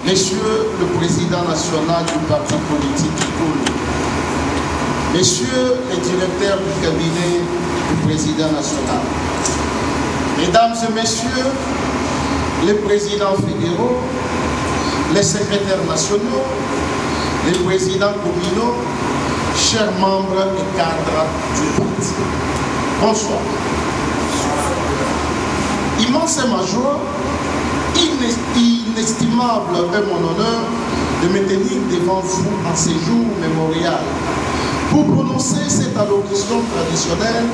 Monsieur le Président national du parti politique Ekolo, Messieurs les directeurs du cabinet du Président national, Mesdames et Messieurs les présidents fédéraux, les secrétaires nationaux, les présidents communaux, chers membres et cadres du parti, bonsoir. Immense est ma joie, inestimable est mon honneur de me tenir devant vous en ce jour mémorial pour prononcer cette allocution traditionnelle.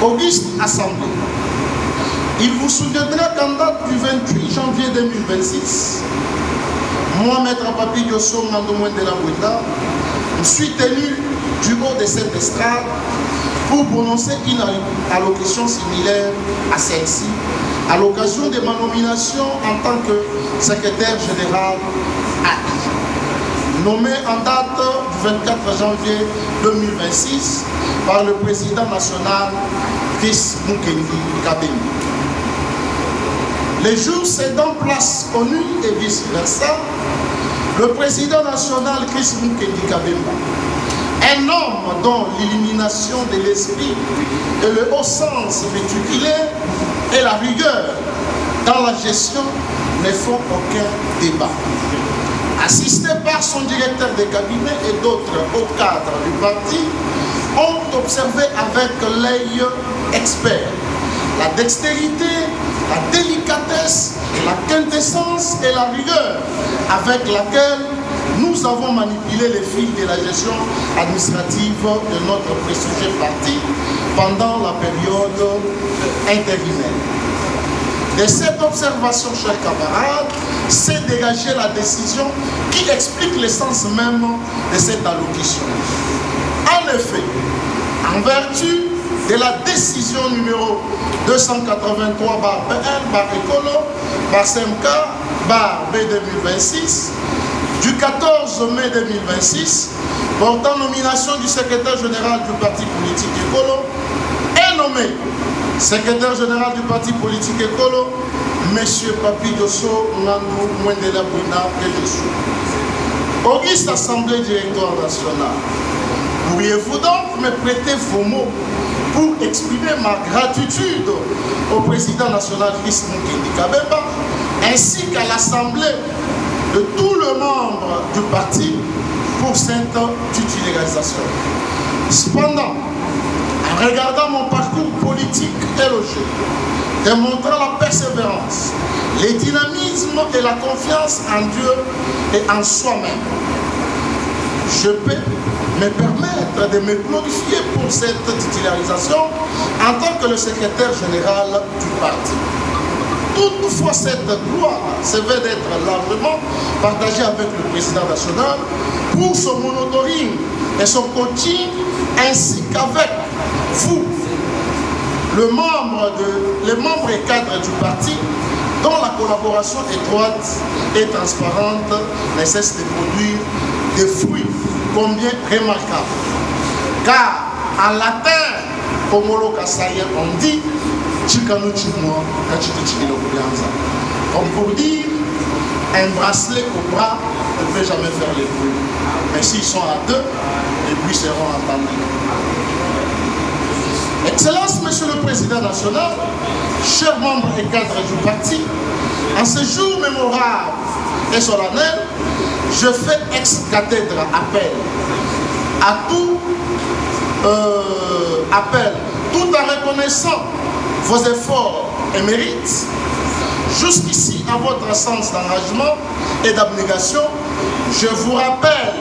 Auguste Assemblée. Il vous souviendra qu'en date du 28 janvier 2026, moi, Maître Papi Diosso Mandomouin de la Boueda, je suis tenu du haut de cette estrade pour prononcer une allocution similaire à celle-ci, à l'occasion de ma nomination en tant que secrétaire général AI, nommé en date du 24 janvier 2026 par le président national Chris Mukendi Kabemba. Les jours cédant place aux nuits et vice-versa, le président national Chris Mukendi Kabemba, un homme dont l'illumination de l'esprit et le haut sens méticulaire et la rigueur dans la gestion ne font aucun débat. Assisté par son directeur de cabinet et d'autres hauts cadres du parti, ont observé avec l'œil expert la dextérité, la délicatesse, la quintessence et la rigueur avec laquelle nous avons manipulé les fils de la gestion administrative de notre prestigieux parti pendant la période intérimaire. De cette observation, chers camarades, s'est dégagée la décision qui explique l'essence même de cette allocution. En effet, en vertu de la décision numéro 283/PN/Ekolo/CMK/B2026 du 14 mai 2026 portant nomination du secrétaire général du parti politique Ekolo est nommé secrétaire général du parti politique Ekolo, M. Papi Diosso Mandomouin de la Boueda que je suis. Auguste Assemblée directoire nationale, pourriez-vous donc me prêter vos mots pour exprimer ma gratitude au président national Chris Mukendi Kabemba ainsi qu'à l'Assemblée de tous les membres du parti pour cette titularisation. Cependant, en regardant mon parcours politique élogé, démontrant la persévérance, le dynamisme et la confiance en Dieu et en soi-même, je peux me permettre de me glorifier pour cette titularisation en tant que le secrétaire général du parti. Toutefois, cette gloire se veut d'être largement partagée avec le président national pour son monitoring et son coaching, ainsi qu'avec vous, les membres et cadres du parti, dont la collaboration étroite et transparente ne cesse de produire des fruits combien remarquables. Car en latin, Komolo Kasaïen, on dit Chikanu Chimwa, comme pour dire, un bracelet au bras ne peut jamais faire les bruits. Mais s'ils sont à deux, les bruits seront entendus. Excellence, Monsieur le Président national, chers membres et cadres du parti, en ce jour mémorable et solennel, je fais ex-cathèdre appel à tout tout en reconnaissant vos efforts et mérites, jusqu'ici à votre sens d'engagement et d'abnégation, je vous rappelle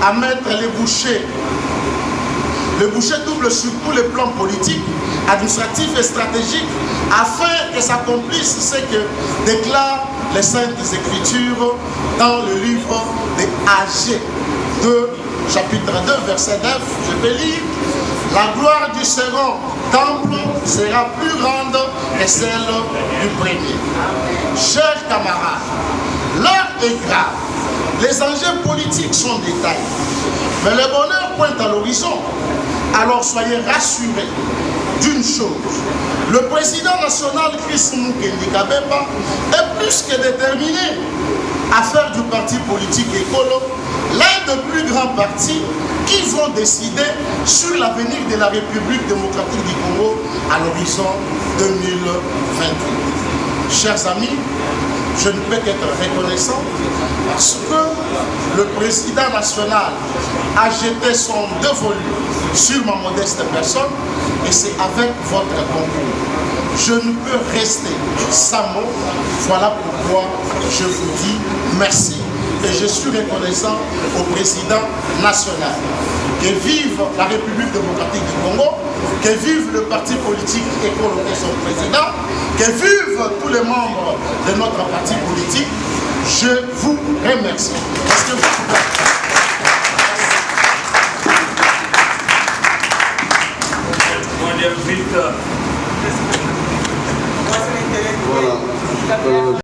à mettre les bouchées doubles sur tous les plans politiques, administratifs et stratégiques, afin que s'accomplisse ce que déclarent les Saintes Écritures dans le livre de Agé 2, chapitre 2, verset 9. Je vais lire: la gloire du second temple sera plus grande que celle du premier. Chers camarades, l'heure est grave. Les enjeux politiques sont détaillés, mais le bonheur pointe à l'horizon. Alors soyez rassurés d'une chose, le président national Chris Mukendi Kabemba est plus plus que déterminé à faire du parti politique écolo l'un des plus grands partis qui vont décider sur l'avenir de la République démocratique du Congo à l'horizon 2028. Chers amis, je ne peux qu'être reconnaissant parce que le président national a jeté son dévolu sur ma modeste personne et c'est avec votre concours. Je ne peux rester sans mots. Voilà pourquoi je vous dis merci. Et je suis reconnaissant au président national. Que vive la République démocratique du Congo, que vive le parti politique écolo et son président, que vivent tous les membres de notre parti politique. Je vous remercie. Est-ce que vous pouvez... Voilà.